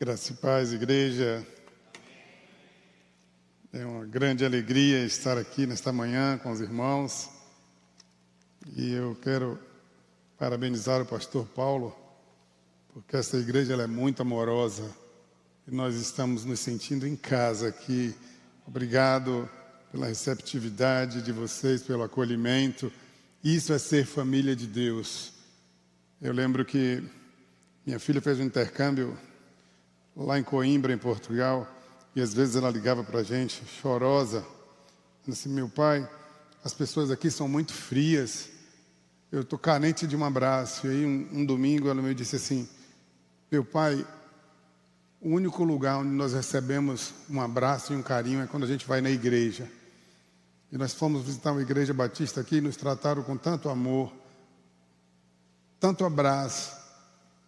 Graça e paz, igreja. É uma grande alegria estar aqui nesta manhã com os irmãos. E eu quero parabenizar o pastor Paulo, porque essa igreja ela é muito amorosa. E nós estamos nos sentindo em casa aqui. Obrigado pela receptividade de vocês, pelo acolhimento. Isso é ser família de Deus. Eu lembro que minha filha fez um intercâmbio lá em Coimbra, em Portugal, e às vezes ela ligava para a gente, chorosa, disse: meu pai, as pessoas aqui são muito frias, eu estou carente de um abraço. E aí um domingo ela me disse assim: meu pai, o único lugar onde nós recebemos um abraço e um carinho é quando a gente vai na igreja. E nós fomos visitar uma igreja batista aqui e nos trataram com tanto amor, tanto abraço,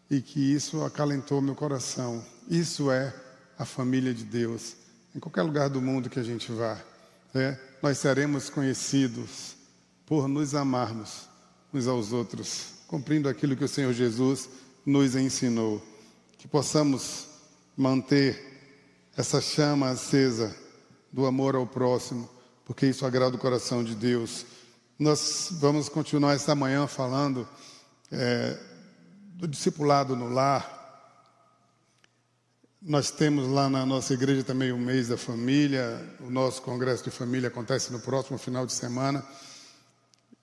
e que isso acalentou meu coração. Isso é a família de Deus. Em qualquer lugar do mundo que a gente vá, nós seremos conhecidos por nos amarmos uns aos outros, cumprindo aquilo que o Senhor Jesus nos ensinou. Que possamos manter essa chama acesa do amor ao próximo, porque isso agrada o coração de Deus. Nós vamos continuar esta manhã falando do discipulado no lar. Nós temos lá na nossa igreja também o mês da família. O nosso congresso de família acontece no próximo final de semana.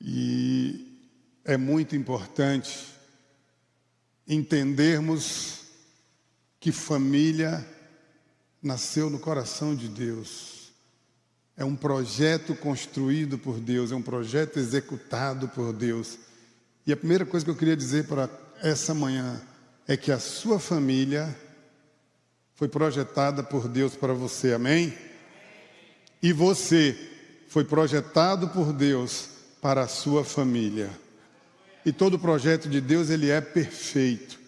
E é muito importante entendermos que família nasceu no coração de Deus. É um projeto construído por Deus, é um projeto executado por Deus. E a primeira coisa que eu queria dizer para essa manhã é que a sua família foi projetada por Deus para você, amém? E você foi projetado por Deus para a sua família. E todo projeto de Deus, ele é perfeito,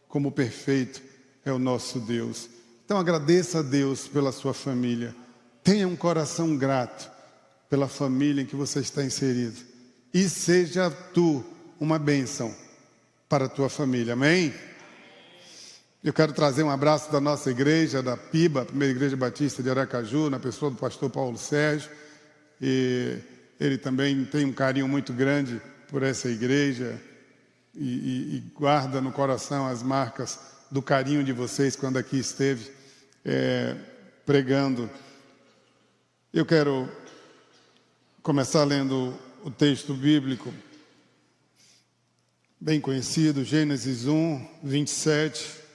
como perfeito é o nosso Deus. Então agradeça a Deus pela sua família. Tenha um coração grato pela família em que você está inserido. E seja tu uma bênção para a tua família, amém? Eu quero trazer um abraço da nossa igreja, da PIBA, a Primeira Igreja Batista de Aracaju, na pessoa do pastor Paulo Sérgio. E ele também tem um carinho muito grande por essa igreja e guarda no coração as marcas do carinho de vocês quando aqui esteve pregando. Eu quero começar lendo o texto bíblico bem conhecido, Gênesis 1, 27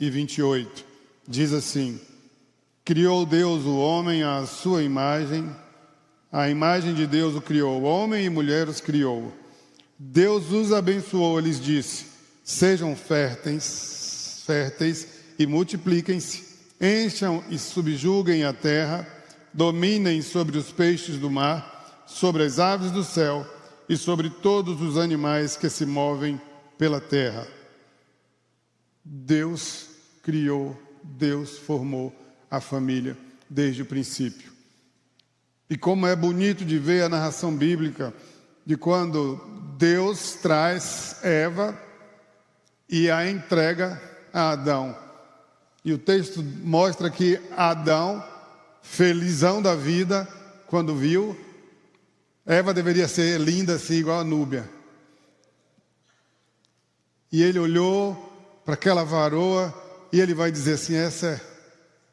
e 28. Diz assim: criou Deus o homem à sua imagem, a imagem de Deus o criou, homem e mulher os criou. Deus os abençoou, lhes disse: sejam férteis e multipliquem-se, encham e subjuguem a terra, dominem sobre os peixes do mar, sobre as aves do céu e sobre todos os animais que se movem pela terra. Deus criou, Deus formou a família desde o princípio. E como é bonito de ver a narração bíblica de quando Deus traz Eva e a entrega a Adão. E o texto mostra que Adão, felizão da vida, quando viu, Eva deveria ser linda assim, igual a Núbia. E ele olhou para aquela varoa e ele vai dizer assim: essa é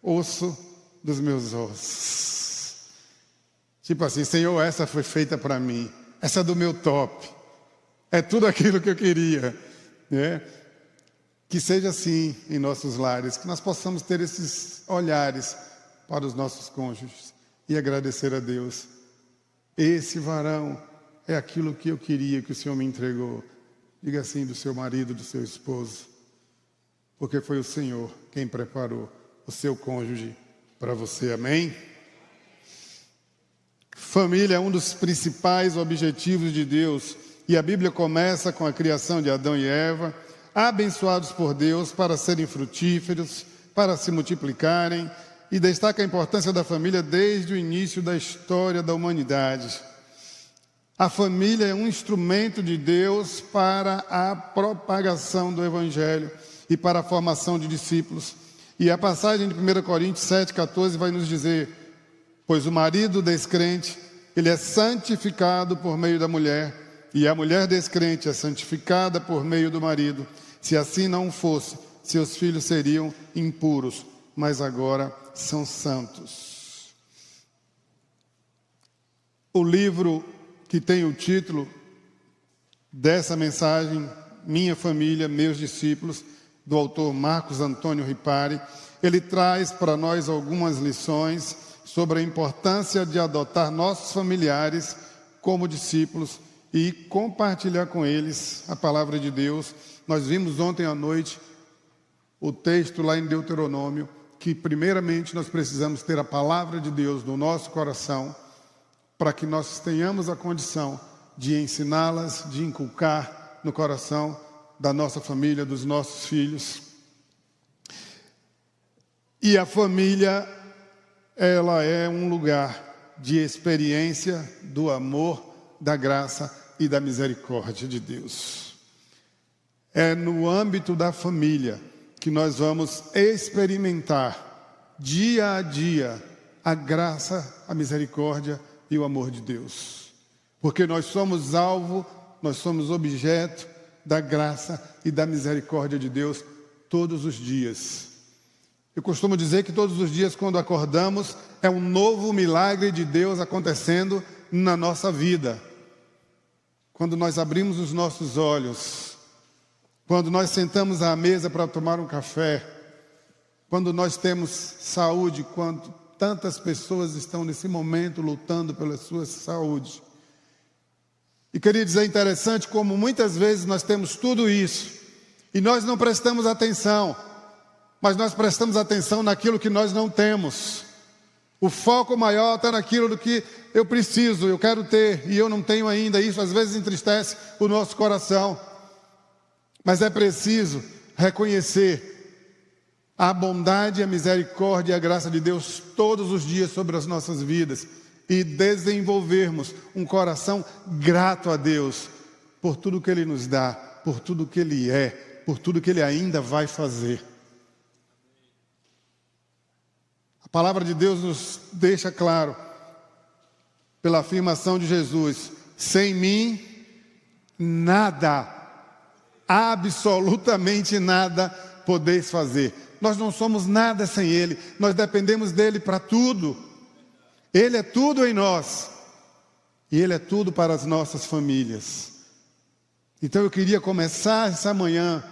osso dos meus ossos. Tipo assim, Senhor, essa foi feita para mim. Essa é do meu top. É tudo aquilo que eu queria. Que seja assim em nossos lares, que nós possamos ter esses olhares para os nossos cônjuges e agradecer a Deus. Esse varão é aquilo que eu queria que o Senhor me entregou. Diga assim do seu marido, do seu esposo, porque foi o Senhor quem preparou o seu cônjuge para você, amém? Família é um dos principais objetivos de Deus, e a Bíblia começa com a criação de Adão e Eva, abençoados por Deus para serem frutíferos, para se multiplicarem, e destaca a importância da família desde o início da história da humanidade. A família é um instrumento de Deus para a propagação do Evangelho e para a formação de discípulos. E a passagem de 1 Coríntios 7,14 vai nos dizer: pois o marido descrente, ele é santificado por meio da mulher, e a mulher descrente é santificada por meio do marido. Se assim não fosse, seus filhos seriam impuros, mas agora são santos. O livro que tem o título dessa mensagem, Minha Família, Meus Discípulos, do autor Marcos Antônio Ripari, ele traz para nós algumas lições sobre a importância de adotar nossos familiares como discípulos e compartilhar com eles a palavra de Deus. Nós vimos ontem à noite o texto lá em Deuteronômio, que primeiramente nós precisamos ter a palavra de Deus no nosso coração, para que nós tenhamos a condição de ensiná-las, de inculcar no coração da nossa família, dos nossos filhos. E a família, ela é um lugar de experiência do amor, da graça e da misericórdia de Deus. É no âmbito da família que nós vamos experimentar dia a dia a graça, a misericórdia e o amor de Deus. Porque nós somos alvo, nós somos objeto da graça e da misericórdia de Deus todos os dias. Eu costumo dizer que todos os dias, quando acordamos, é um novo milagre de Deus acontecendo na nossa vida. Quando nós abrimos os nossos olhos, quando nós sentamos à mesa para tomar um café, quando nós temos saúde, quando tantas pessoas estão nesse momento lutando pela sua saúde. E queridos, é interessante como muitas vezes nós temos tudo isso e nós não prestamos atenção, mas nós prestamos atenção naquilo que nós não temos. O foco maior está naquilo do que eu preciso, eu quero ter e eu não tenho ainda. Isso às vezes entristece o nosso coração, mas é preciso reconhecer a bondade, a misericórdia e a graça de Deus todos os dias sobre as nossas vidas e desenvolvermos um coração grato a Deus por tudo que Ele nos dá, por tudo que Ele é, por tudo que Ele ainda vai fazer. A palavra de Deus nos deixa claro, pela afirmação de Jesus: sem mim, nada, absolutamente nada podeis fazer. Nós não somos nada sem Ele, nós dependemos dEle para tudo. Ele é tudo em nós, e Ele é tudo para as nossas famílias. Então eu queria começar essa manhã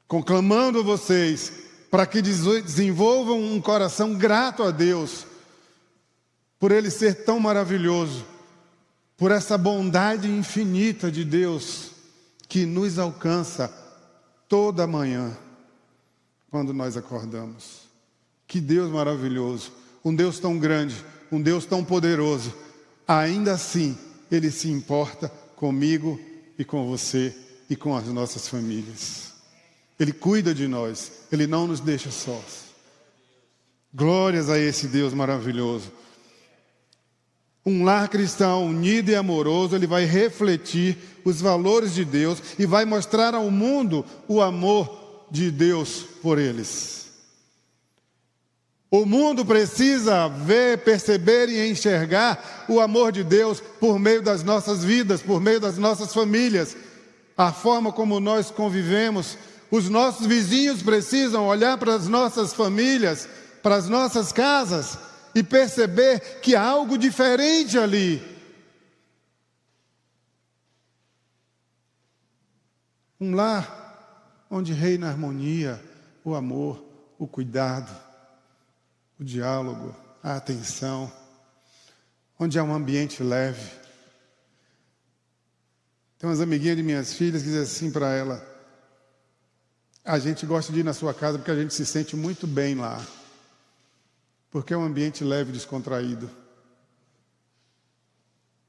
conclamando vocês para que desenvolvam um coração grato a Deus, por Ele ser tão maravilhoso, por essa bondade infinita de Deus, que nos alcança toda manhã, quando nós acordamos. Que Deus maravilhoso, um Deus tão grande, um Deus tão poderoso, ainda assim Ele se importa comigo e com você e com as nossas famílias. Ele cuida de nós, Ele não nos deixa sós. Glórias a esse Deus maravilhoso. Um lar cristão unido e amoroso, ele vai refletir os valores de Deus e vai mostrar ao mundo o amor de Deus por eles. O mundo precisa ver, perceber e enxergar o amor de Deus por meio das nossas vidas, por meio das nossas famílias, a forma como nós convivemos. Os nossos vizinhos precisam olhar para as nossas famílias, para as nossas casas e perceber que há algo diferente ali. Um lar onde reina a harmonia, o amor, o cuidado, o diálogo, a atenção, onde há um ambiente leve. Tem umas amiguinhas de minhas filhas que dizem assim para ela: a gente gosta de ir na sua casa porque a gente se sente muito bem lá, porque é um ambiente leve e descontraído.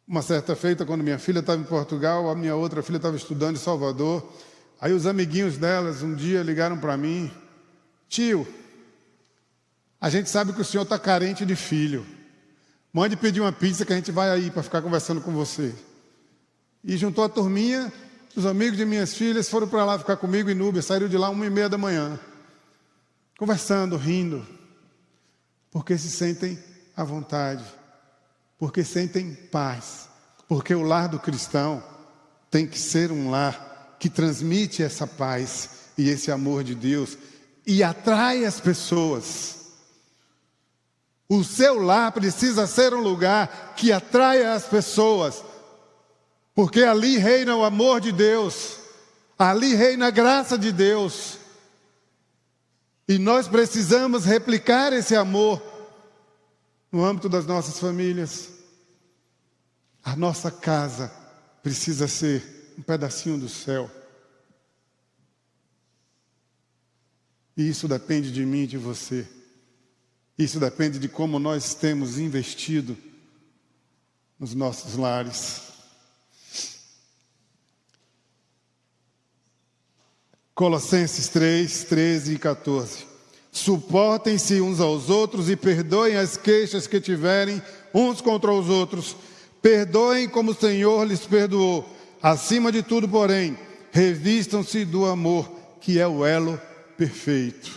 Uma certa feita, quando minha filha estava em Portugal, a minha outra filha estava estudando em Salvador, aí os amiguinhos delas um dia ligaram para mim: tio, a gente sabe que o senhor está carente de filho, mande pedir uma pizza que a gente vai aí para ficar conversando com você. E juntou a turminha, os amigos de minhas filhas foram para lá ficar comigo em Núbia, saíram de lá 1h30 da manhã. conversando, rindo, porque se sentem à vontade, porque sentem paz, porque o lar do cristão tem que ser um lar que transmite essa paz e esse amor de Deus e atrai as pessoas. O seu lar precisa ser um lugar que atraia as pessoas, porque ali reina o amor de Deus, ali reina a graça de Deus. E nós precisamos replicar esse amor no âmbito das nossas famílias. A nossa casa precisa ser um pedacinho do céu. E isso depende de mim e de você. Isso depende de como nós temos investido nos nossos lares. Colossenses 3, 13 e 14. Suportem-se uns aos outros e perdoem as queixas que tiverem uns contra os outros. Perdoem como o Senhor lhes perdoou. Acima de tudo, porém, revistam-se do amor, que é o elo perfeito.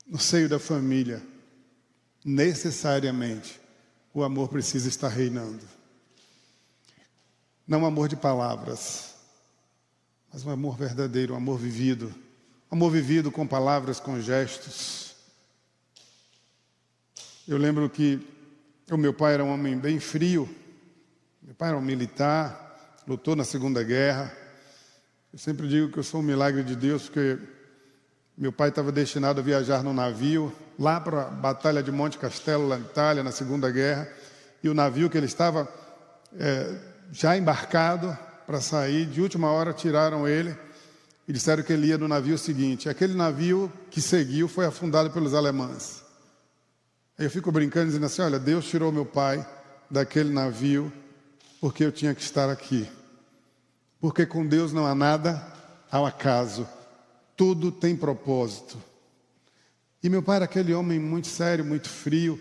No seio da família, necessariamente, o amor precisa estar reinando. Não um amor de palavras, mas um amor verdadeiro, um amor vivido. Amor vivido com palavras, com gestos. Eu lembro que o meu pai era um homem bem frio. Meu pai era um militar, lutou na Segunda Guerra. Eu sempre digo que eu sou um milagre de Deus, porque meu pai estava destinado a viajar no navio, lá para a Batalha de Monte Castelo, lá na Itália, na Segunda Guerra. E o navio que ele estava já embarcado para sair, de última hora tiraram ele e disseram que ele ia no navio seguinte. Aquele navio que seguiu foi afundado pelos alemães. Aí eu fico brincando, dizendo assim, olha, Deus tirou meu pai daquele navio porque eu tinha que estar aqui. Porque com Deus não há nada ao acaso. Tudo tem propósito. E meu pai era aquele homem muito sério, muito frio,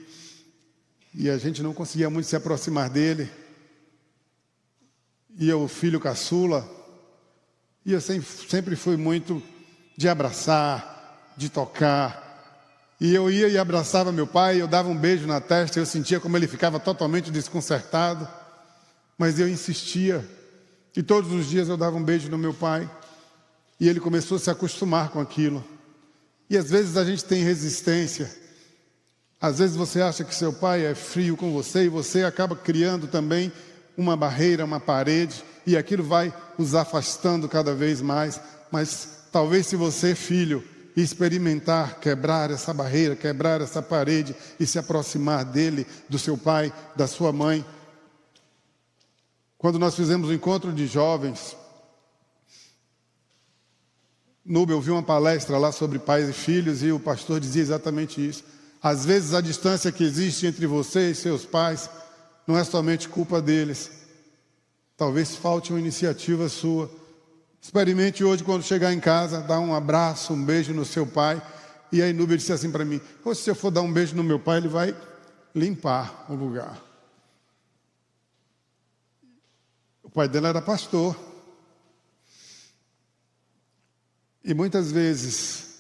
e a gente não conseguia muito se aproximar dele. E eu, filho caçula, e eu sempre fui muito de abraçar, de tocar. E eu ia e abraçava meu pai, eu dava um beijo na testa, eu sentia como ele ficava totalmente desconcertado, mas eu insistia. E todos os dias eu dava um beijo no meu pai. E ele começou a se acostumar com aquilo. E às vezes a gente tem resistência. Às vezes você acha que seu pai é frio com você e você acaba criando também uma barreira, uma parede, e aquilo vai os afastando cada vez mais. Mas talvez se você, filho, experimentar quebrar essa barreira, quebrar essa parede e se aproximar dele, do seu pai, da sua mãe. Quando nós fizemos o encontro de jovens, Núbia, eu vi uma palestra lá sobre pais e filhos e o pastor dizia exatamente isso. Às vezes a distância que existe entre você e seus pais não é somente culpa deles. Talvez falte uma iniciativa sua. Experimente hoje, quando chegar em casa, dar um abraço, um beijo no seu pai. E aí Núbia disse assim para mim, se eu for dar um beijo no meu pai, ele vai limpar o lugar. O pai dela era pastor. E muitas vezes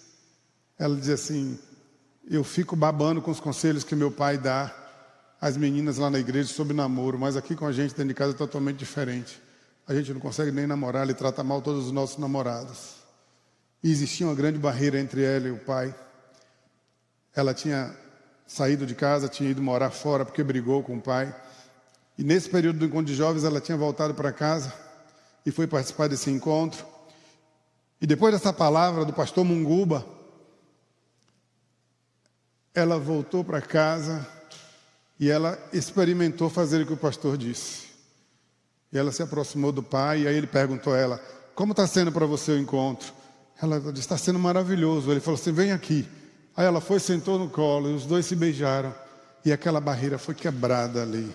ela dizia assim, eu fico babando com os conselhos que meu pai dá às meninas lá na igreja sobre namoro, mas aqui com a gente dentro de casa é totalmente diferente. A gente não consegue nem namorar, ele trata mal todos os nossos namorados. E existia uma grande barreira entre ela e o pai. Ela tinha saído de casa, tinha ido morar fora porque brigou com o pai. E nesse período do encontro de jovens, ela tinha voltado para casa e foi participar desse encontro. E depois dessa palavra do pastor Munguba, ela voltou para casa e ela experimentou fazer o que o pastor disse. E ela se aproximou do pai e aí ele perguntou a ela, como está sendo para você o encontro? Ela disse, está sendo maravilhoso. Ele falou assim, vem aqui. Aí ela foi, sentou no colo e os dois se beijaram. E aquela barreira foi quebrada ali.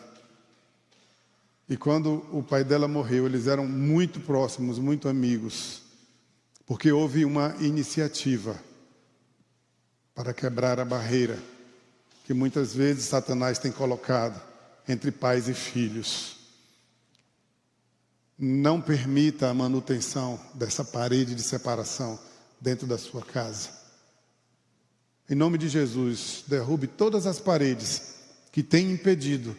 E quando o pai dela morreu, eles eram muito próximos, muito amigos. Porque houve uma iniciativa para quebrar a barreira que muitas vezes Satanás tem colocado entre pais e filhos. Não permita a manutenção dessa parede de separação dentro da sua casa. Em nome de Jesus, derrube todas as paredes que têm impedido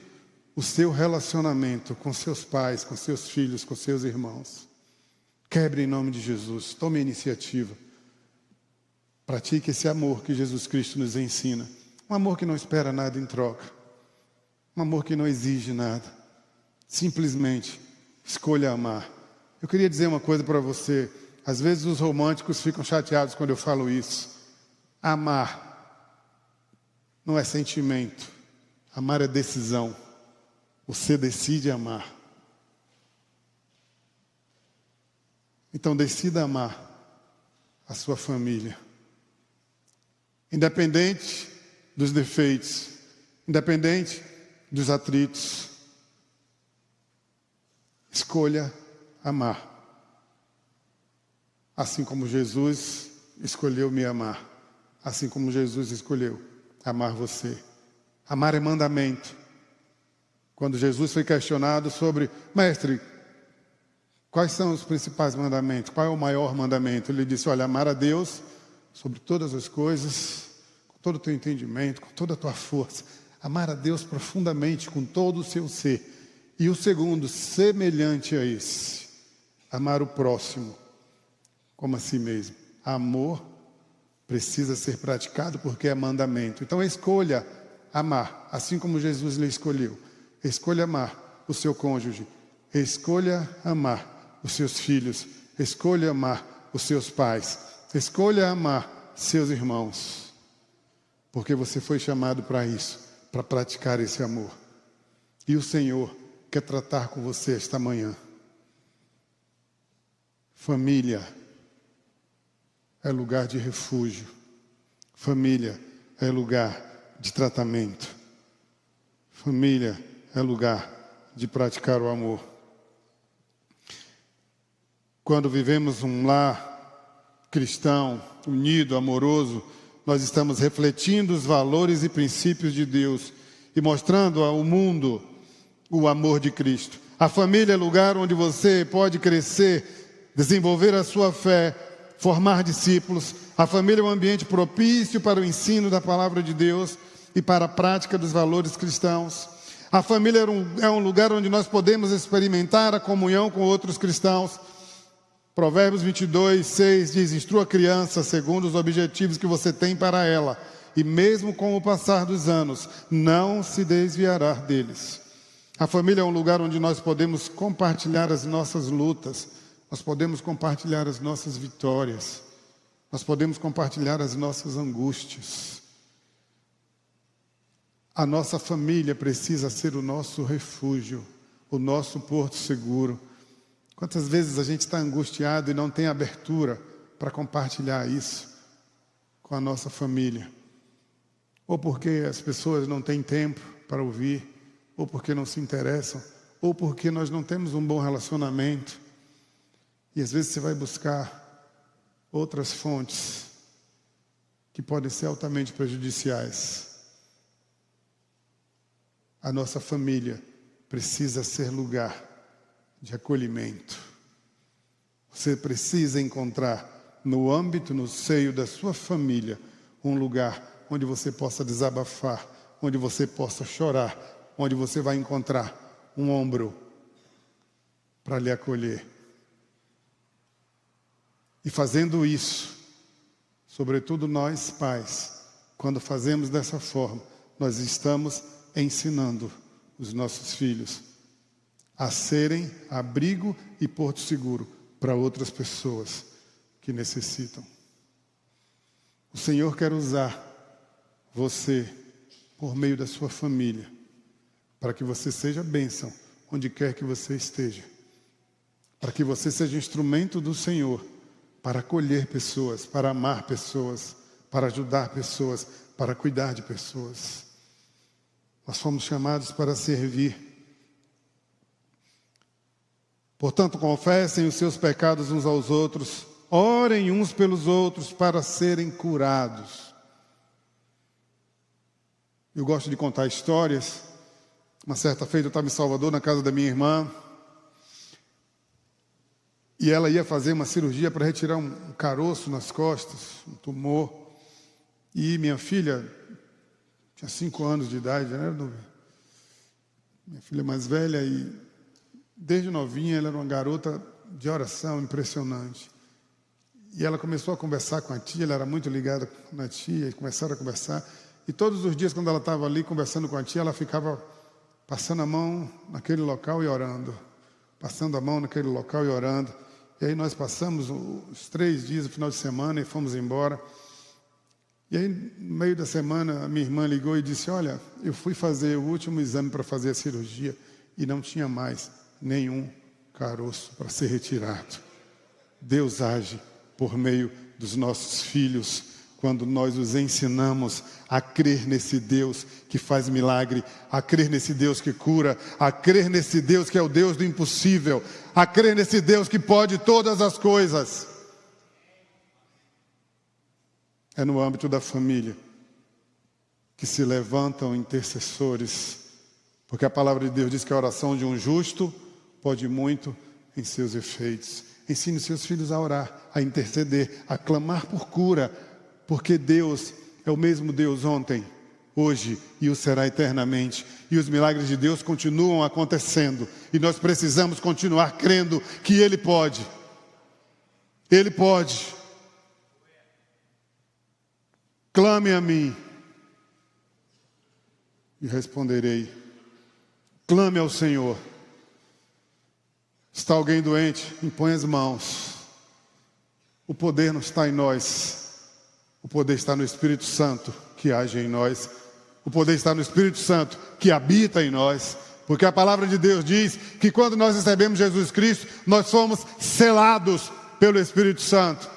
o seu relacionamento com seus pais, com seus filhos, com seus irmãos. Quebre em nome de Jesus, tome a iniciativa. Pratique esse amor que Jesus Cristo nos ensina. Um amor que não espera nada em troca. Um amor que não exige nada. Simplesmente escolha amar. Eu queria dizer uma coisa para você. Às vezes os românticos ficam chateados quando eu falo isso. Amar não é sentimento. Amar é decisão. Você decide amar. Então decida amar a sua família. Independente dos defeitos, independente dos atritos, escolha amar. Assim como Jesus escolheu me amar, assim como Jesus escolheu amar você. Amar é mandamento. Quando Jesus foi questionado sobre, mestre, quais são os principais mandamentos? Qual é o maior mandamento? Ele disse, olha, amar a Deus sobre todas as coisas, com todo o teu entendimento, com toda a tua força. Amar a Deus profundamente, com todo o seu ser. E o segundo, semelhante a esse, amar o próximo como a si mesmo. Amor precisa ser praticado porque é mandamento. Então escolha amar, assim como Jesus lhe escolheu. Escolha amar o seu cônjuge. Escolha amar os seus filhos. Escolha amar os seus pais. Escolha amar seus irmãos. Porque você foi chamado para isso, para praticar esse amor. E o Senhor quer tratar com você esta manhã. Família é lugar de refúgio. Família é lugar de tratamento. Família é lugar de praticar o amor. Quando vivemos um lar cristão, unido, amoroso, nós estamos refletindo os valores e princípios de Deus e mostrando ao mundo o amor de Cristo. A família é lugar onde você pode crescer, desenvolver a sua fé, formar discípulos. A família é um ambiente propício para o ensino da palavra de Deus e para a prática dos valores cristãos. A família é um lugar onde nós podemos experimentar a comunhão com outros cristãos. Provérbios 22, 6 diz, instrua a criança segundo os objetivos que você tem para ela, e mesmo com o passar dos anos, não se desviará deles. A família é um lugar onde nós podemos compartilhar as nossas lutas, nós podemos compartilhar as nossas vitórias, nós podemos compartilhar as nossas angústias. A nossa família precisa ser o nosso refúgio, o nosso porto seguro. Quantas vezes a gente está angustiado e não tem abertura para compartilhar isso com a nossa família? Ou porque as pessoas não têm tempo para ouvir, ou porque não se interessam, ou porque nós não temos um bom relacionamento. E às vezes você vai buscar outras fontes que podem ser altamente prejudiciais. A nossa família precisa ser lugar de acolhimento. Você precisa encontrar no âmbito, no seio da sua família, um lugar onde você possa desabafar, onde você possa chorar, onde você vai encontrar um ombro para lhe acolher. E fazendo isso, sobretudo nós pais, quando fazemos dessa forma, nós estamos ensinando os nossos filhos a serem abrigo e porto seguro para outras pessoas que necessitam. O Senhor quer usar você por meio da sua família, para que você seja bênção onde quer que você esteja, para que você seja instrumento do Senhor para acolher pessoas, para amar pessoas, para ajudar pessoas, para cuidar de pessoas. Nós fomos chamados para servir. Portanto, confessem os seus pecados uns aos outros, orem uns pelos outros para serem curados. Eu gosto de contar histórias. Uma certa feita eu estava em Salvador, na casa da minha irmã, E ela ia fazer uma cirurgia para retirar um caroço nas costas, um tumor. E minha filha tinha 5 anos de idade, né? Minha filha mais velha, e desde novinha ela era uma garota de oração impressionante. E ela começou a conversar com a tia, ela era muito ligada na tia, e começaram a conversar. E todos os dias, quando ela estava ali conversando com a tia, ela ficava passando a mão naquele local e orando. Passando a mão naquele local e orando. E aí nós passamos os 3 dias, o final de semana, e fomos embora. E aí, no meio da semana, a minha irmã ligou e disse: olha, eu fui fazer o último exame para fazer a cirurgia e não tinha mais nenhum caroço para ser retirado. Deus age por meio dos nossos filhos, quando nós os ensinamos a crer nesse Deus que faz milagre, a crer nesse Deus que cura, a crer nesse Deus que é o Deus do impossível, a crer nesse Deus que pode todas as coisas. É no âmbito da família que se levantam intercessores, porque a palavra de Deus diz que a oração de um justo pode muito em seus efeitos. Ensine seus filhos a orar, a interceder, a clamar por cura, porque Deus é o mesmo Deus ontem, hoje e o será eternamente. E os milagres de Deus continuam acontecendo. E nós precisamos continuar crendo que Ele pode. Ele pode. Clame a mim e responderei. Clame ao Senhor. Está alguém doente? Impõe as mãos. O poder não está em nós. O poder está no Espírito Santo que age em nós. O poder está no Espírito Santo que habita em nós. Porque a palavra de Deus diz que quando nós recebemos Jesus Cristo, nós fomos selados pelo Espírito Santo.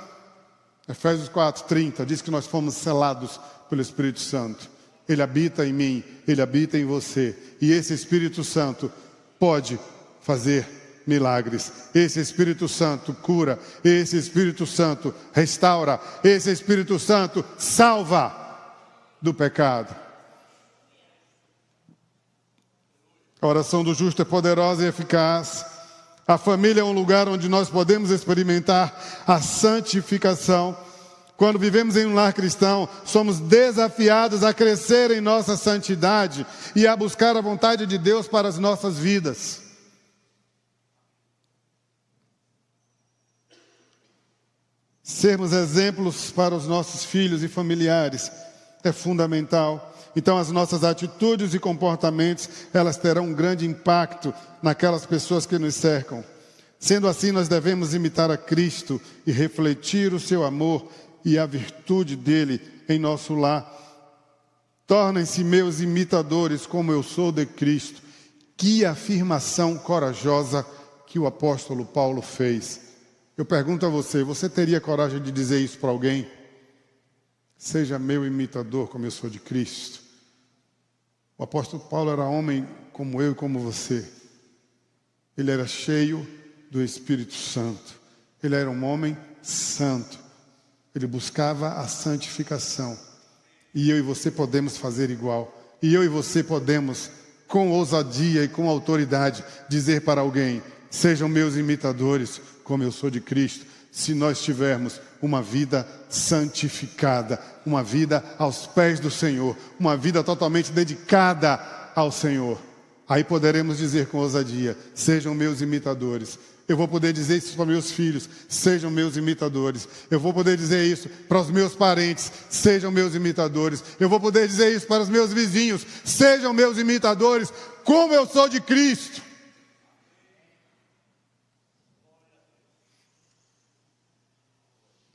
Efésios 4:30 diz que nós fomos selados pelo Espírito Santo. Ele habita em mim, Ele habita em você. E esse Espírito Santo pode fazer milagres. Esse Espírito Santo cura. Esse Espírito Santo restaura. Esse Espírito Santo salva do pecado. A oração do justo é poderosa e eficaz. A família é um lugar onde nós podemos experimentar a santificação. Quando vivemos em um lar cristão, somos desafiados a crescer em nossa santidade e a buscar a vontade de Deus para as nossas vidas. Sermos exemplos para os nossos filhos e familiares é fundamental. Então as nossas atitudes e comportamentos, elas terão um grande impacto naquelas pessoas que nos cercam. Sendo assim, nós devemos imitar a Cristo e refletir o seu amor e a virtude dele em nosso lar. Tornem-se meus imitadores como eu sou de Cristo. Que afirmação corajosa que o apóstolo Paulo fez. Eu pergunto a você, você teria coragem de dizer isso para alguém? Seja meu imitador como eu sou de Cristo. O apóstolo Paulo era homem como eu e como você. Ele era cheio do Espírito Santo. Ele era um homem santo. Ele buscava a santificação. E eu e você podemos fazer igual. E eu e você podemos, com ousadia e com autoridade, dizer para alguém: sejam meus imitadores, como eu sou de Cristo. Se nós tivermos uma vida santificada, uma vida aos pés do Senhor, uma vida totalmente dedicada ao Senhor, aí poderemos dizer com ousadia: sejam meus imitadores. Eu vou poder dizer isso para meus filhos: sejam meus imitadores. Eu vou poder dizer isso para os meus parentes: sejam meus imitadores. Eu vou poder dizer isso para os meus vizinhos: sejam meus imitadores, como eu sou de Cristo.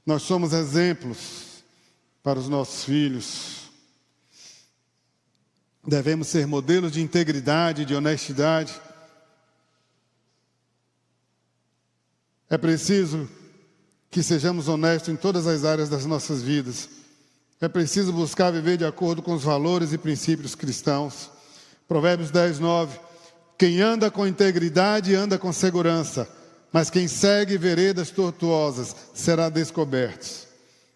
Nós somos exemplos para os nossos filhos. Devemos ser modelos de integridade, de honestidade. É preciso que sejamos honestos em todas as áreas das nossas vidas. É preciso buscar viver de acordo com os valores e princípios cristãos. Provérbios 10:9. Quem anda com integridade anda com segurança, mas quem segue veredas tortuosas será descoberto.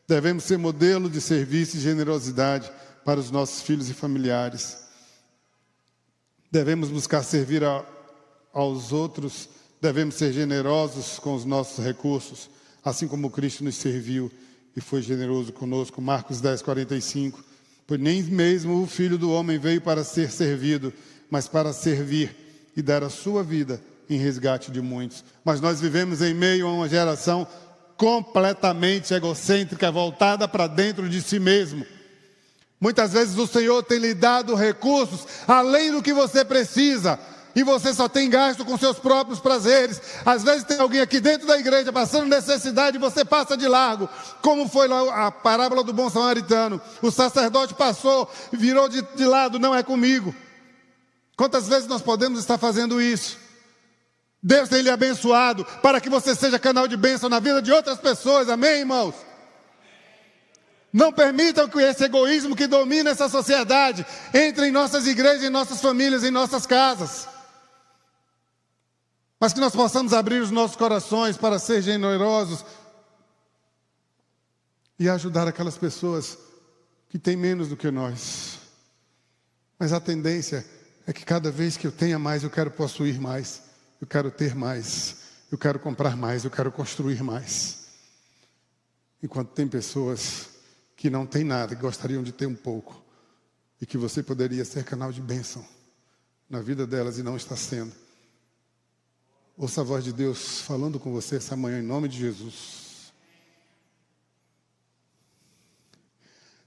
Devemos ser modelo de serviço e generosidade para os nossos filhos e familiares. Devemos buscar servir aos outros Devemos ser generosos com os nossos recursos, assim como Cristo nos serviu e foi generoso conosco. Marcos 10, 45. Pois nem mesmo o Filho do Homem veio para ser servido, mas para servir e dar a sua vida em resgate de muitos. Mas nós vivemos em meio a uma geração completamente egocêntrica, voltada para dentro de si mesmo. Muitas vezes o Senhor tem lhe dado recursos além do que você precisa, e você só tem gasto com seus próprios prazeres. Às vezes tem alguém aqui dentro da igreja passando necessidade e você passa de largo, como foi lá a parábola do bom samaritano. O sacerdote passou, virou de lado, não é comigo. Quantas vezes nós podemos estar fazendo isso? Deus tem lhe abençoado para que você seja canal de bênção na vida de outras pessoas, amém, irmãos? Não permitam que esse egoísmo que domina essa sociedade entre em nossas igrejas, em nossas famílias, em nossas casas. Mas que nós possamos abrir os nossos corações para ser generosos e ajudar aquelas pessoas que têm menos do que nós. Mas a tendência é que cada vez que eu tenha mais, eu quero possuir mais. Eu quero ter mais, eu quero comprar mais, eu quero construir mais. Enquanto tem pessoas que não têm nada, que gostariam de ter um pouco, e que você poderia ser canal de bênção na vida delas e não está sendo. Ouça a voz de Deus falando com você essa manhã em nome de Jesus.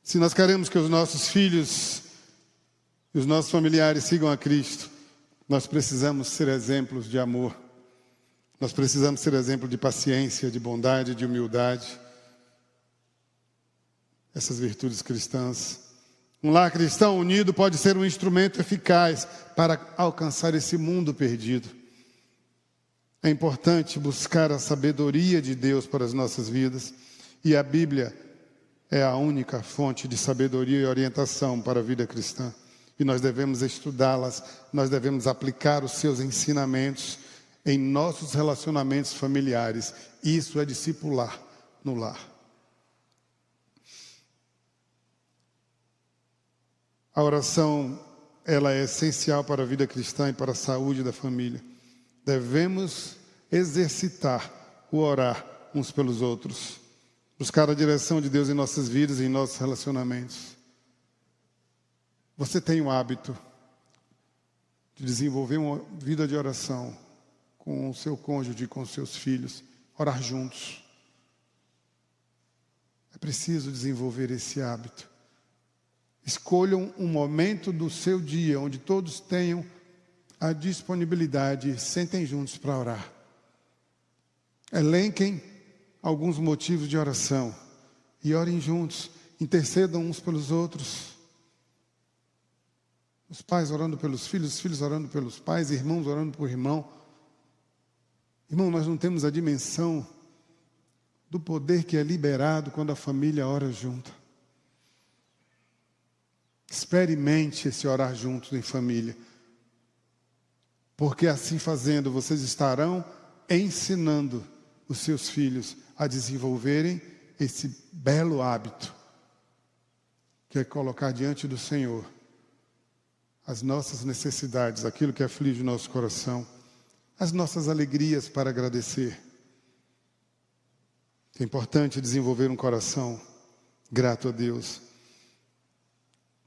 Se nós queremos que os nossos filhos e os nossos familiares sigam a Cristo, nós precisamos ser exemplos de amor. Nós precisamos ser exemplo de paciência, de bondade, de humildade. Essas virtudes cristãs. Um lar cristão unido pode ser um instrumento eficaz para alcançar esse mundo perdido. É importante buscar a sabedoria de Deus para as nossas vidas. E a Bíblia é a única fonte de sabedoria e orientação para a vida cristã. E nós devemos estudá-las, nós devemos aplicar os seus ensinamentos em nossos relacionamentos familiares. Isso é discipular no lar. A oração, ela é essencial para a vida cristã e para a saúde da família. Devemos exercitar o orar uns pelos outros, buscar a direção de Deus em nossas vidas e em nossos relacionamentos. Você tem o hábito de desenvolver uma vida de oração com o seu cônjuge, com os seus filhos, orar juntos. É preciso desenvolver esse hábito. Escolham um momento do seu dia onde todos tenham a disponibilidade e sentem juntos para orar. Elenquem alguns motivos de oração e orem juntos, intercedam uns pelos outros. Os pais orando pelos filhos, os filhos orando pelos pais, irmãos orando por irmão. Irmão, nós não temos a dimensão do poder que é liberado quando a família ora junto. Experimente esse orar juntos em família. Porque assim fazendo, vocês estarão ensinando os seus filhos a desenvolverem esse belo hábito, que é colocar diante do Senhor as nossas necessidades, aquilo que aflige o nosso coração, as nossas alegrias para agradecer. É importante desenvolver um coração grato a Deus.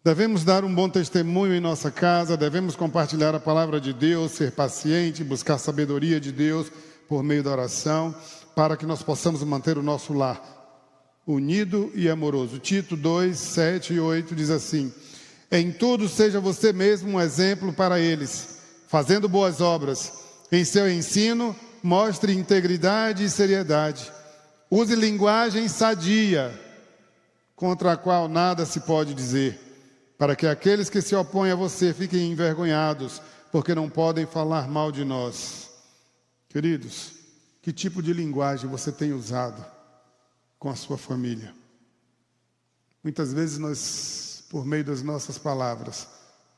Devemos dar um bom testemunho em nossa casa, devemos compartilhar a palavra de Deus, ser paciente, buscar sabedoria de Deus por meio da oração, para que nós possamos manter o nosso lar unido e amoroso. Tito 2, 7 e 8 diz assim: em tudo seja você mesmo um exemplo para eles, fazendo boas obras. Em seu ensino, mostre integridade e seriedade. Use linguagem sadia, contra a qual nada se pode dizer, para que aqueles que se opõem a você fiquem envergonhados, porque não podem falar mal de nós. Queridos, que tipo de linguagem você tem usado com a sua família? Muitas vezes nós, por meio das nossas palavras,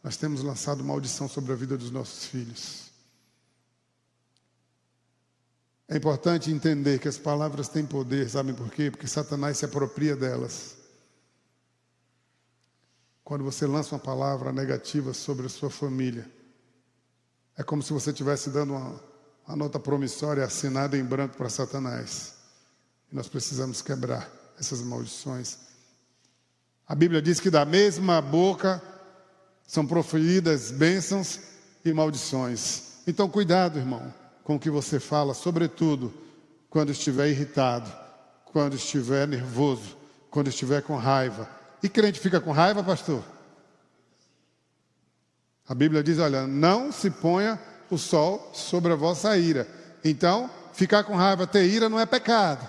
nós temos lançado maldição sobre a vida dos nossos filhos. É importante entender que as palavras têm poder, sabem por quê? Porque Satanás se apropria delas. Quando você lança uma palavra negativa sobre a sua família, é como se você estivesse dando uma uma nota promissória assinada em branco para Satanás. E nós precisamos quebrar essas maldições. A Bíblia diz que da mesma boca são proferidas bênçãos e maldições. Então, cuidado, irmão, com o que você fala, sobretudo quando estiver irritado, quando estiver nervoso, quando estiver com raiva. E crente fica com raiva, pastor? A Bíblia diz, olha, não se ponha o sol sobre a vossa ira. Então, ficar com raiva, ter ira não é pecado.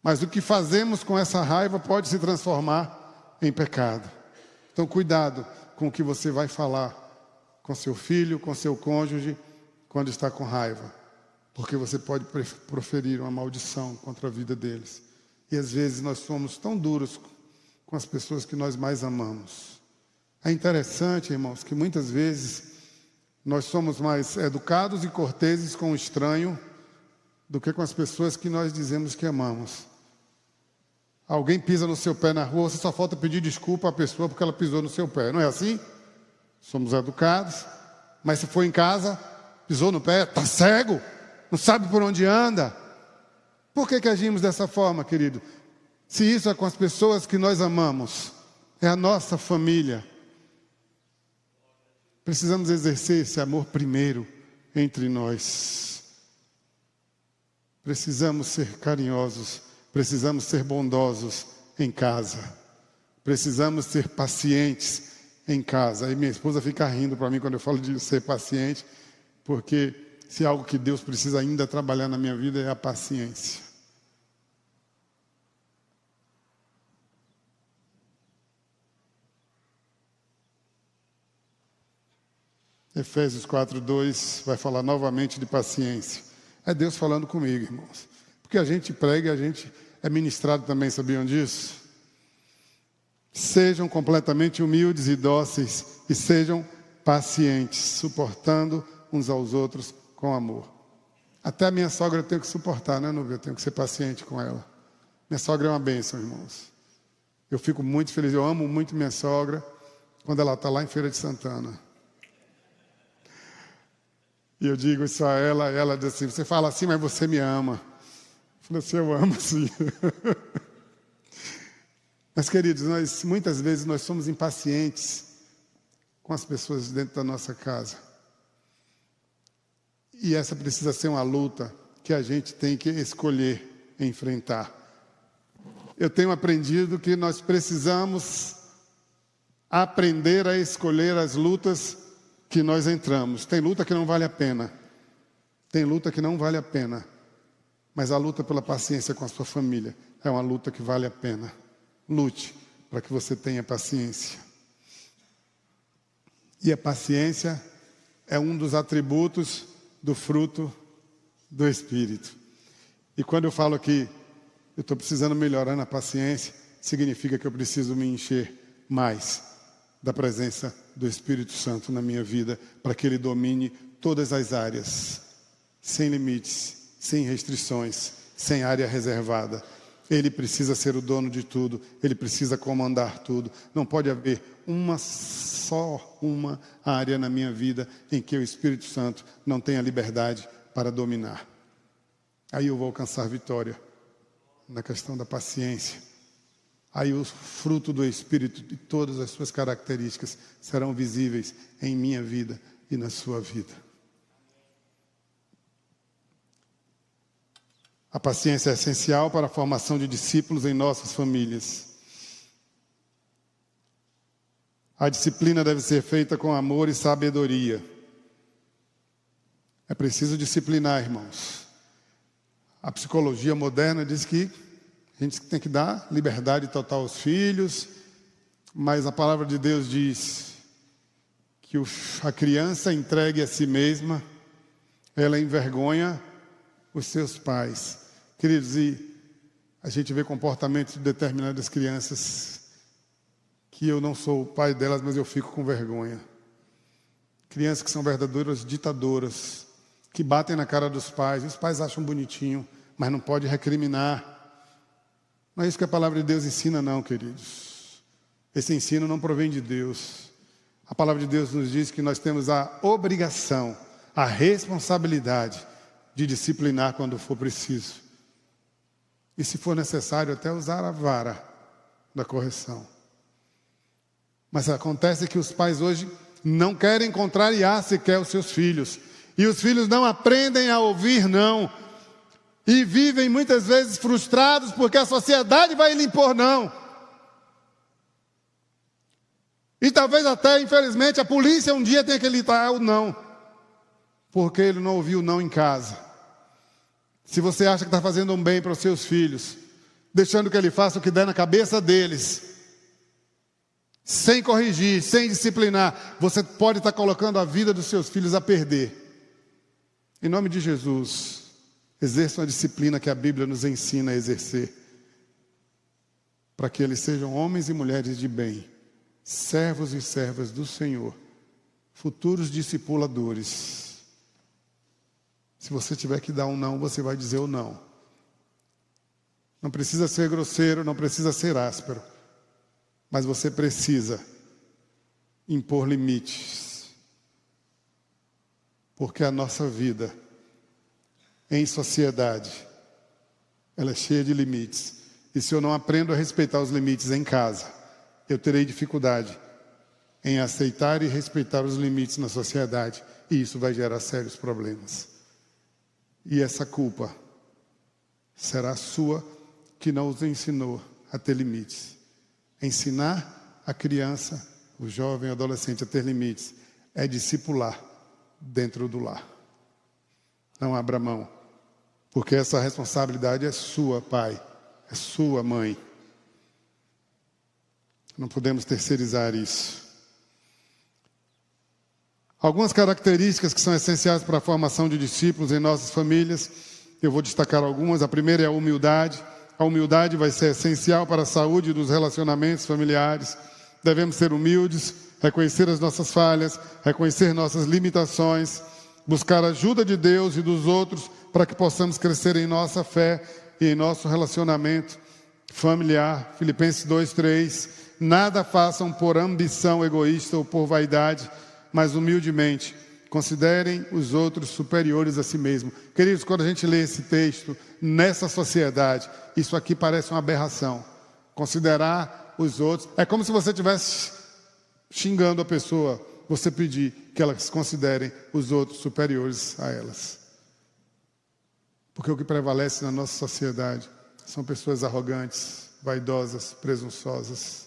Mas o que fazemos com essa raiva pode se transformar em pecado. Então, cuidado com o que você vai falar com seu filho, com seu cônjuge, quando está com raiva. Porque você pode proferir uma maldição contra a vida deles. E às vezes nós somos tão duros com as pessoas que nós mais amamos. É interessante, irmãos, que muitas vezes nós somos mais educados e corteses com o estranho do que com as pessoas que nós dizemos que amamos. Alguém pisa no seu pé na rua, você só falta pedir desculpa à pessoa porque ela pisou no seu pé. Não é assim? Somos educados, mas se for em casa, pisou no pé, está cego, não sabe por onde anda. Por que agimos dessa forma, querido? Se isso é com as pessoas que nós amamos, é a nossa família. Precisamos exercer esse amor primeiro entre nós. Precisamos ser carinhosos, precisamos ser bondosos em casa. Precisamos ser pacientes em casa. E minha esposa fica rindo para mim quando eu falo de ser paciente, porque se é algo que Deus precisa ainda trabalhar na minha vida é a paciência. Efésios 4:2 vai falar novamente de paciência. É Deus falando comigo, irmãos. Porque a gente prega e a gente é ministrado também, sabiam disso? Sejam completamente humildes e dóceis e sejam pacientes, suportando uns aos outros com amor. Até a minha sogra eu tenho que suportar, né, Nubia? Eu tenho que ser paciente com ela. Minha sogra é uma bênção, irmãos. Eu fico muito feliz, eu amo muito minha sogra quando ela está lá em Feira de Santana. E eu digo isso a ela, e ela diz assim, você fala assim, mas você me ama. Eu falei assim, eu amo sim. Mas, queridos, muitas vezes nós somos impacientes com as pessoas dentro da nossa casa. E essa precisa ser uma luta que a gente tem que escolher enfrentar. Eu tenho aprendido que nós precisamos aprender a escolher as lutas que nós entramos. Tem luta que não vale a pena. Tem luta que não vale a pena. Mas a luta pela paciência com a sua família é uma luta que vale a pena. Lute para que você tenha paciência. E a paciência é um dos atributos do fruto do Espírito. E quando eu falo que eu estou precisando melhorar na paciência, significa que eu preciso me encher mais da presença do Espírito Santo na minha vida, para que Ele domine todas as áreas, sem limites, sem restrições, sem área reservada. Ele precisa ser o dono de tudo, Ele precisa comandar tudo. Não pode haver uma área na minha vida em que o Espírito Santo não tenha liberdade para dominar. Aí eu vou alcançar vitória na questão da paciência. Aí o fruto do Espírito e todas as suas características serão visíveis em minha vida e na sua vida. A paciência é essencial para a formação de discípulos em nossas famílias. A disciplina deve ser feita com amor e sabedoria. É preciso disciplinar, irmãos. A psicologia moderna diz que a gente tem que dar liberdade total aos filhos, mas a palavra de Deus diz que a criança entregue a si mesma, ela envergonha os seus pais. Queridos, e a gente vê comportamentos de determinadas crianças que eu não sou o pai delas, mas eu fico com vergonha. Crianças que são verdadeiras ditadoras, que batem na cara dos pais, e os pais acham bonitinho, mas não pode recriminar. Não é isso que a palavra de Deus ensina, não, queridos. Esse ensino não provém de Deus. A palavra de Deus nos diz que nós temos a obrigação, a responsabilidade de disciplinar quando for preciso. E se for necessário, até usar a vara da correção. Mas acontece que os pais hoje não querem contrariar sequer os seus filhos. E os filhos não aprendem a ouvir não. E vivem muitas vezes frustrados porque a sociedade vai lhe impor não. E talvez até, infelizmente, a polícia um dia tenha que lhe dar o não. Porque ele não ouviu o não em casa. Se você acha que está fazendo um bem para os seus filhos, deixando que ele faça o que der na cabeça deles, sem corrigir, sem disciplinar, você pode estar colocando a vida dos seus filhos a perder. Em nome de Jesus, exerçam a disciplina que a Bíblia nos ensina a exercer, para que eles sejam homens e mulheres de bem, servos e servas do Senhor, futuros discipuladores. Se você tiver que dar um não, você vai dizer o não. Não precisa ser grosseiro, não precisa ser áspero, mas você precisa impor limites, porque a nossa vida em sociedade, ela é cheia de limites. E se eu não aprendo a respeitar os limites em casa, eu terei dificuldade em aceitar e respeitar os limites na sociedade. E isso vai gerar sérios problemas. E essa culpa será sua, que não os ensinou a ter limites. Ensinar a criança, o jovem, o adolescente a ter limites, é discipular dentro do lar. Não abra mão, porque essa responsabilidade é sua, pai, é sua, mãe. Não podemos terceirizar isso. Algumas características que são essenciais para a formação de discípulos em nossas famílias, eu vou destacar algumas. A primeira é a humildade. A humildade vai ser essencial para a saúde dos relacionamentos familiares. Devemos ser humildes, reconhecer as nossas falhas, reconhecer nossas limitações, buscar a ajuda de Deus e dos outros para que possamos crescer em nossa fé e em nosso relacionamento familiar. Filipenses 2:3. Nada façam por ambição egoísta ou por vaidade, mas humildemente considerem os outros superiores a si mesmo. Queridos, quando a gente lê esse texto, nessa sociedade, isso aqui parece uma aberração. Considerar os outros, é como se você estivesse xingando a pessoa, você pedir que elas considerem os outros superiores a elas. Porque o que prevalece na nossa sociedade são pessoas arrogantes, vaidosas, presunçosas.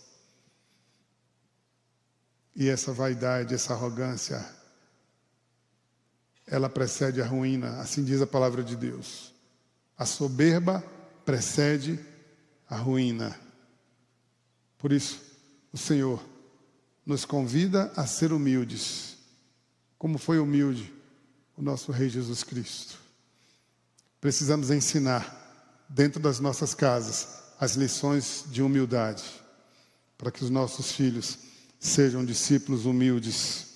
E essa vaidade, essa arrogância, ela precede a ruína, assim diz a palavra de Deus. A soberba precede a ruína. Por isso, o Senhor nos convida a ser humildes, como foi humilde o nosso Rei Jesus Cristo. Precisamos ensinar, dentro das nossas casas, as lições de humildade, para que os nossos filhos sejam discípulos humildes.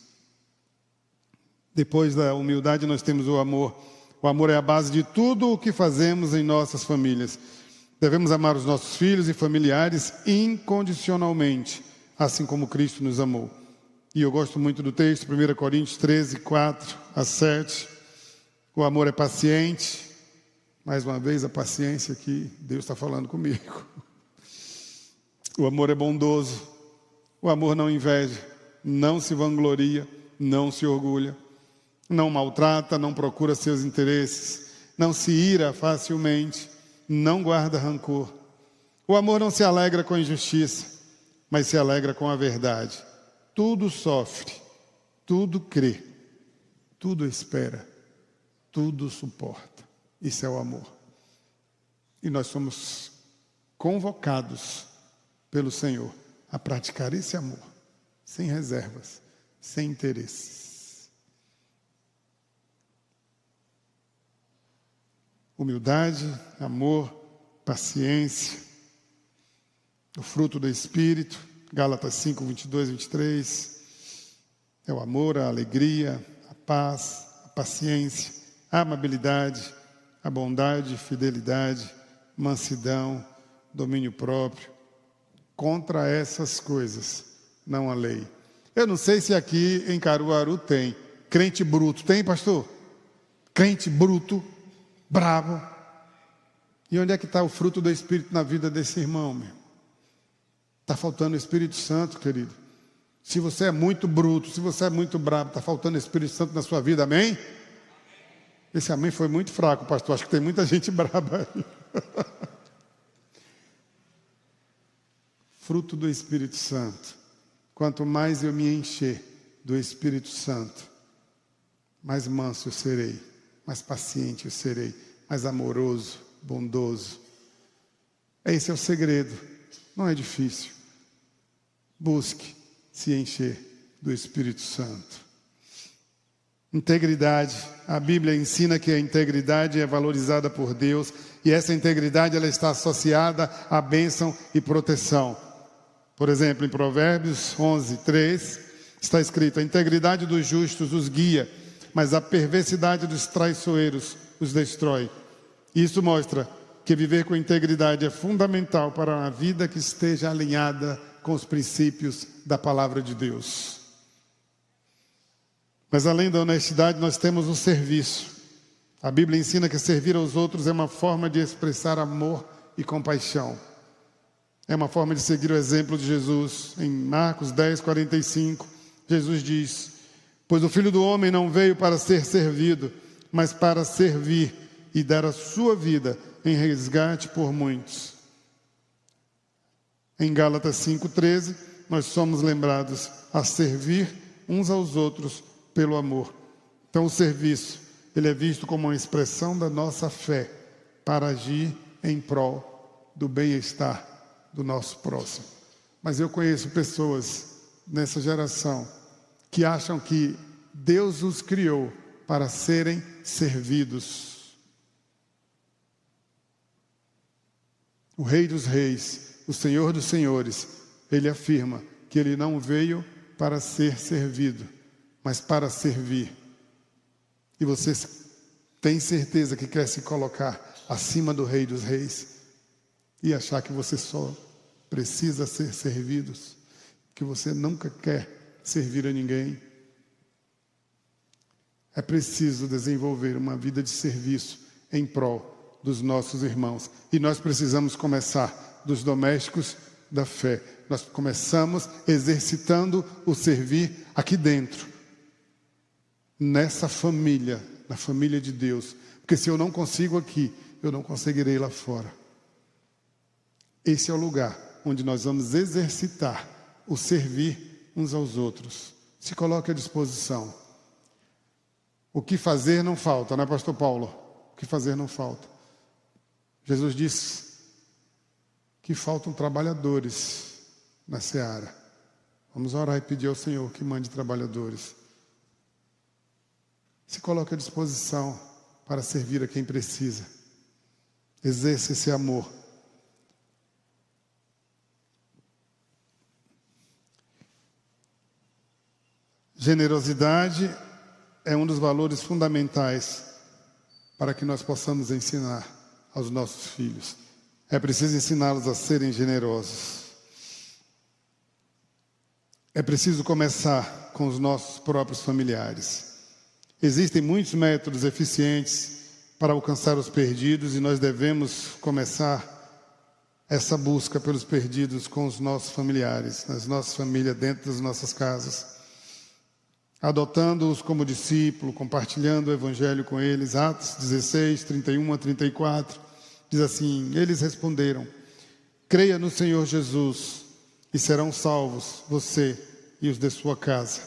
Depois da humildade nós temos o amor. O amor é a base de tudo o que fazemos em nossas famílias. Devemos amar os nossos filhos e familiares incondicionalmente, assim como Cristo nos amou. E eu gosto muito do texto, 1 Coríntios 13, 4-7. O amor é paciente. Mais uma vez a paciência aqui, Deus está falando comigo. O amor é bondoso. O amor não inveja, não se vangloria, não se orgulha, não maltrata, não procura seus interesses, não se ira facilmente, não guarda rancor. O amor não se alegra com a injustiça, mas se alegra com a verdade. Tudo sofre, tudo crê, tudo espera, tudo suporta. Isso é o amor. E nós somos convocados pelo Senhor a praticar esse amor, sem reservas, sem interesses. Humildade, amor, paciência, o fruto do Espírito, Gálatas 5, 22, 23, é o amor, a alegria, a paz, a paciência, a amabilidade, a bondade, fidelidade, mansidão, domínio próprio. Contra essas coisas não há lei. Eu não sei se aqui em Caruaru tem, crente bruto. Tem, pastor? Crente bruto, bravo. E onde é que está o fruto do Espírito na vida desse irmão, meu? Está faltando o Espírito Santo, querido. Se você é muito bruto, se você é muito bravo, está faltando o Espírito Santo na sua vida, amém? Esse amém foi muito fraco, pastor. Acho que tem muita gente brava aí. Fruto do Espírito Santo. Quanto mais eu me encher do Espírito Santo, mais manso eu serei, mais paciente eu serei, mais amoroso, bondoso. Esse é o segredo. Não é difícil. Busque se encher do Espírito Santo. Integridade. A Bíblia ensina que a integridade é valorizada por Deus e essa integridade ela está associada à bênção e proteção. Por exemplo, em Provérbios 11:3 está escrito: a integridade dos justos os guia, mas a perversidade dos traiçoeiros os destrói. Isso mostra que viver com integridade é fundamental para uma vida que esteja alinhada com os princípios da palavra de Deus. Mas além da honestidade, nós temos o serviço. A Bíblia ensina que servir aos outros é uma forma de expressar amor e compaixão. É uma forma de seguir o exemplo de Jesus. Em Marcos 10:45, Jesus diz: pois o Filho do Homem não veio para ser servido, mas para servir e dar a sua vida em resgate por muitos. Em Gálatas 5:13, nós somos lembrados a servir uns aos outros pelo amor. Então o serviço, ele é visto como uma expressão da nossa fé para agir em prol do bem-estar do nosso próximo. Mas eu conheço pessoas nessa geração que acham que Deus os criou para serem servidos. O Rei dos Reis, o Senhor dos Senhores, ele afirma que ele não veio para ser servido, mas para servir. E você tem certeza que quer se colocar acima do Rei dos Reis e achar que você só precisa ser servido, que você nunca quer servir a ninguém? É preciso desenvolver uma vida de serviço em prol dos nossos irmãos. E nós precisamos começar dos domésticos da fé. Nós começamos exercitando o servir aqui dentro, nessa família, na família de Deus. Porque se eu não consigo aqui, eu não conseguirei lá fora. Esse é o lugar onde nós vamos exercitar o servir uns aos outros. Se coloque à disposição. O que fazer não falta, não é, pastor Paulo? O que fazer não falta. Jesus disse que faltam trabalhadores na seara. Vamos orar e pedir ao Senhor que mande trabalhadores. Se coloque à disposição para servir a quem precisa. Exerça esse amor. Generosidade é um dos valores fundamentais para que nós possamos ensinar aos nossos filhos. É preciso ensiná-los a serem generosos. É preciso começar com os nossos próprios familiares. Existem muitos métodos eficientes para alcançar os perdidos e nós devemos começar essa busca pelos perdidos com os nossos familiares, nas nossas famílias, dentro das nossas casas. Adotando-os como discípulo, compartilhando o Evangelho com eles. Atos 16, 31 a 34, diz assim: eles responderam: creia no Senhor Jesus e serão salvos você e os de sua casa.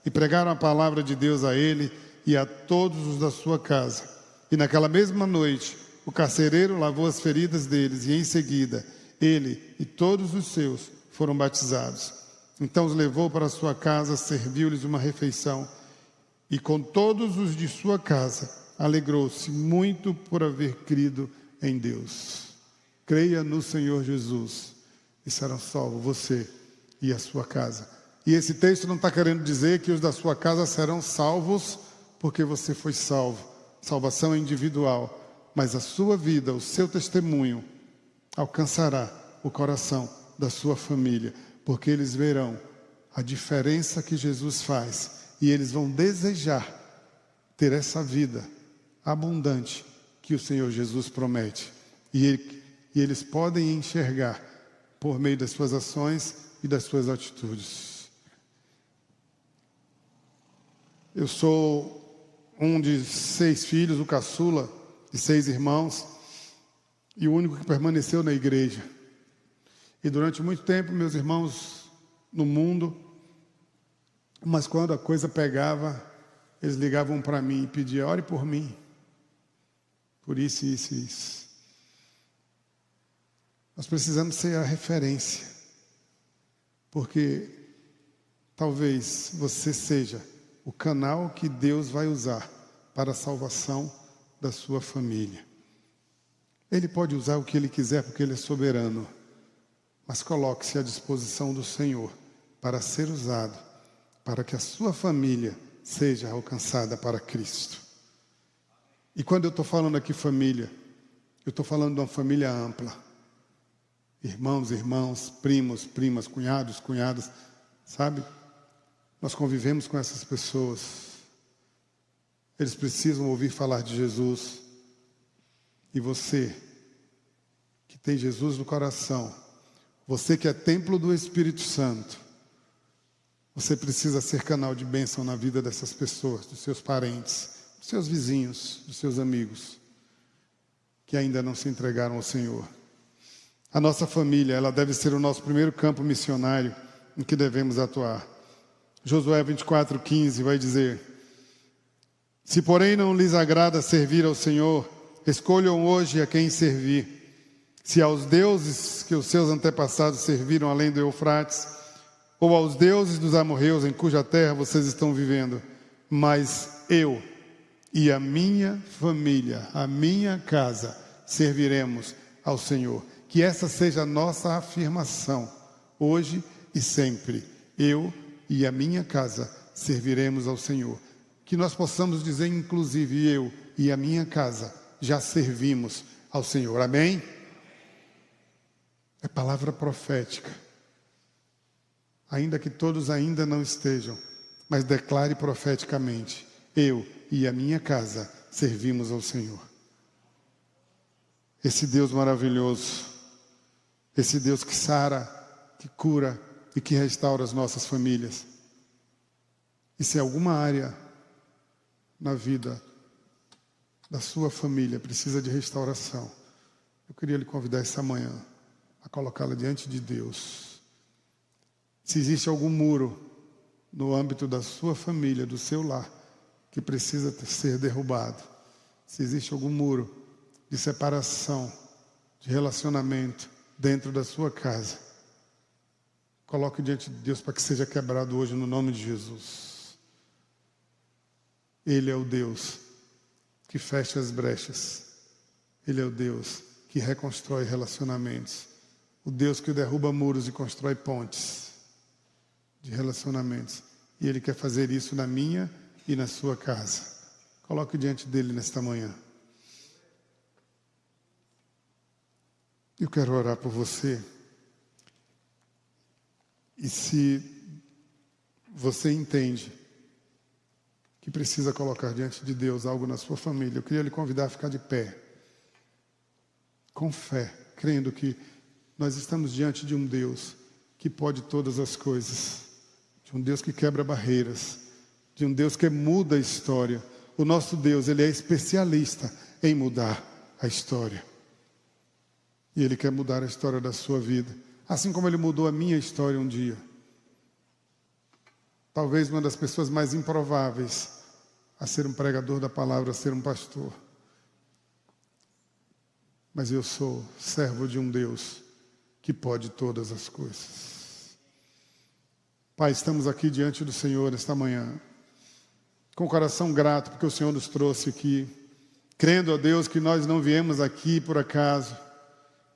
E pregaram a palavra de Deus a ele e a todos os da sua casa. E naquela mesma noite, o carcereiro lavou as feridas deles e em seguida, ele e todos os seus foram batizados. Então os levou para a sua casa, serviu-lhes uma refeição e com todos os de sua casa alegrou-se muito por haver crido em Deus. Creia no Senhor Jesus e serão salvos você e a sua casa. E esse texto não está querendo dizer que os da sua casa serão salvos porque você foi salvo. Salvação é individual, mas a sua vida, o seu testemunho alcançará o coração da sua família, porque eles verão a diferença que Jesus faz e eles vão desejar ter essa vida abundante que o Senhor Jesus promete. E eles podem enxergar por meio das suas ações e das suas atitudes. Eu sou um de 6 filhos, o caçula, de 6 irmãos, e o único que permaneceu na igreja. E durante muito tempo, meus irmãos no mundo, mas quando a coisa pegava, eles ligavam para mim e pediam: ore por mim, por isso, isso e isso. Nós precisamos ser a referência, porque talvez você seja o canal que Deus vai usar para a salvação da sua família. Ele pode usar o que Ele quiser, porque Ele é soberano, mas coloque-se à disposição do Senhor para ser usado, para que a sua família seja alcançada para Cristo. E quando eu estou falando aqui família, eu estou falando de uma família ampla. Irmãos, irmãs, primos, primas, cunhados, cunhadas, sabe? Nós convivemos com essas pessoas. Eles precisam ouvir falar de Jesus. E você, que tem Jesus no coração, você que é templo do Espírito Santo, você precisa ser canal de bênção na vida dessas pessoas, dos seus parentes, dos seus vizinhos, dos seus amigos, que ainda não se entregaram ao Senhor. A nossa família, ela deve ser o nosso primeiro campo missionário em que devemos atuar. Josué 24:15 vai dizer: se porém não lhes agrada servir ao Senhor, escolham hoje a quem servir. Se aos deuses que os seus antepassados serviram além do Eufrates, ou aos deuses dos amorreus em cuja terra vocês estão vivendo. Mas eu e a minha família, a minha casa, serviremos ao Senhor. Que essa seja a nossa afirmação, hoje e sempre. Eu e a minha casa serviremos ao Senhor. Que nós possamos dizer, inclusive, eu e a minha casa já servimos ao Senhor. Amém? É palavra profética. Ainda que todos ainda não estejam, mas declare profeticamente: eu e a minha casa servimos ao Senhor. Esse Deus maravilhoso, esse Deus que sara, que cura e que restaura as nossas famílias. E se alguma área na vida da sua família precisa de restauração, eu queria lhe convidar essa manhã a colocá-la diante de Deus. Se existe algum muro no âmbito da sua família, do seu lar, que precisa ser derrubado, se existe algum muro de separação, de relacionamento dentro da sua casa, coloque diante de Deus para que seja quebrado hoje no nome de Jesus. Ele é o Deus que fecha as brechas. Ele é o Deus que reconstrói relacionamentos. O Deus que derruba muros e constrói pontes de relacionamentos. E Ele quer fazer isso na minha e na sua casa. Coloque diante dele nesta manhã. Eu quero orar por você. E se você entende que precisa colocar diante de Deus algo na sua família, eu queria lhe convidar a ficar de pé, com fé, crendo que nós estamos diante de um Deus que pode todas as coisas, de um Deus que quebra barreiras, de um Deus que muda a história. O nosso Deus, Ele é especialista em mudar a história. E Ele quer mudar a história da sua vida, assim como Ele mudou a minha história um dia. Talvez uma das pessoas mais improváveis a ser um pregador da palavra, a ser um pastor. Mas eu sou servo de um Deus que pode todas as coisas. Pai, estamos aqui diante do Senhor esta manhã, com o coração grato, porque o Senhor nos trouxe aqui, crendo a Deus que nós não viemos aqui por acaso.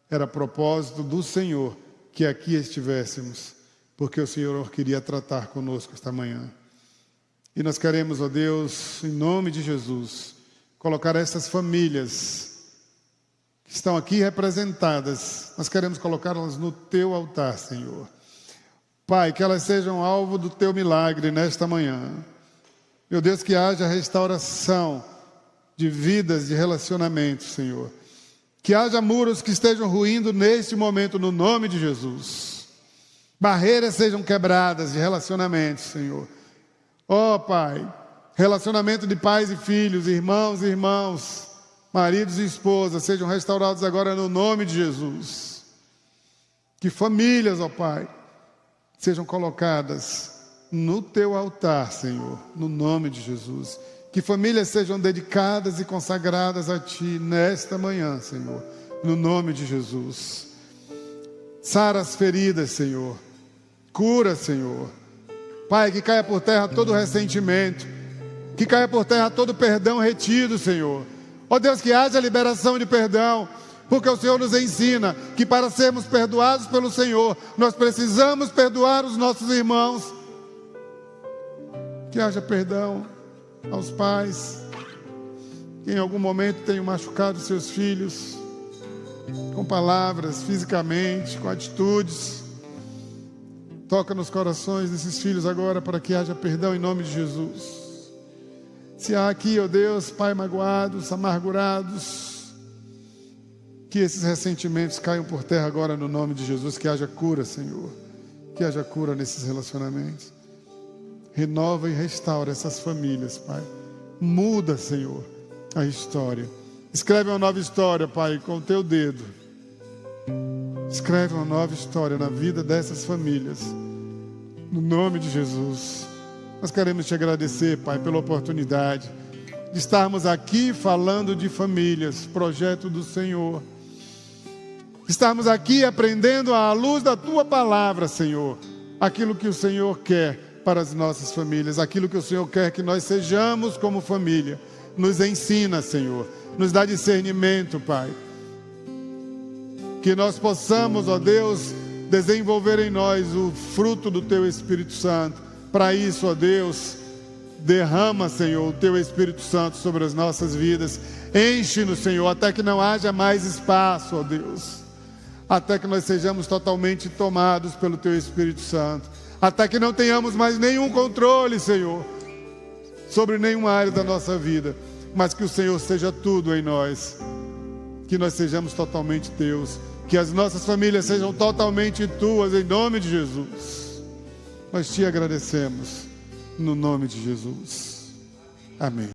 Era propósito do Senhor que aqui estivéssemos, porque o Senhor queria tratar conosco esta manhã. E nós queremos, ó Deus, em nome de Jesus, colocar essas famílias que estão aqui representadas, nós queremos colocá-las no Teu altar, Senhor. Pai, que elas sejam alvo do Teu milagre nesta manhã. Meu Deus, que haja restauração de vidas, de relacionamentos, Senhor. Que haja muros que estejam ruindo neste momento, no nome de Jesus. Barreiras sejam quebradas de relacionamentos, Senhor. Ó Pai, relacionamento de pais e filhos, irmãos e irmãos, maridos e esposas, sejam restaurados agora no nome de Jesus. Que famílias, ó Pai, sejam colocadas no Teu altar, Senhor, no nome de Jesus. Que famílias sejam dedicadas e consagradas a Ti nesta manhã, Senhor, no nome de Jesus. Sara as feridas, Senhor. Cura, Senhor. Pai, que caia por terra todo ressentimento, que caia por terra todo perdão retido, Senhor. Ó Deus, que haja liberação de perdão, porque o Senhor nos ensina que para sermos perdoados pelo Senhor, nós precisamos perdoar os nossos irmãos. Que haja perdão aos pais que em algum momento tenham machucado seus filhos, com palavras, fisicamente, com atitudes. Toca nos corações desses filhos agora para que haja perdão em nome de Jesus. Se há aqui, ó Deus, Pai, magoados, amargurados, que esses ressentimentos caiam por terra agora no nome de Jesus. Que haja cura, Senhor, que haja cura nesses relacionamentos. Renova e restaura essas famílias, Pai. Muda, Senhor, a história. Escreve uma nova história, Pai, com o Teu dedo. Escreve uma nova história na vida dessas famílias, no nome de Jesus. Nós queremos Te agradecer, Pai, pela oportunidade de estarmos aqui falando de famílias, projeto do Senhor. Estarmos aqui aprendendo à luz da Tua palavra, Senhor, aquilo que o Senhor quer para as nossas famílias, aquilo que o Senhor quer que nós sejamos como família. Nos ensina, Senhor, nos dá discernimento, Pai. Que nós possamos, ó Deus, desenvolver em nós o fruto do Teu Espírito Santo. Para isso, ó Deus, derrama, Senhor, o Teu Espírito Santo sobre as nossas vidas. Enche-nos, Senhor, até que não haja mais espaço, ó Deus. Até que nós sejamos totalmente tomados pelo Teu Espírito Santo. Até que não tenhamos mais nenhum controle, Senhor, sobre nenhuma área da nossa vida. Mas que o Senhor seja tudo em nós. Que nós sejamos totalmente Teus. Que as nossas famílias sejam totalmente Tuas, em nome de Jesus. Nós Te agradecemos, no nome de Jesus. Amém.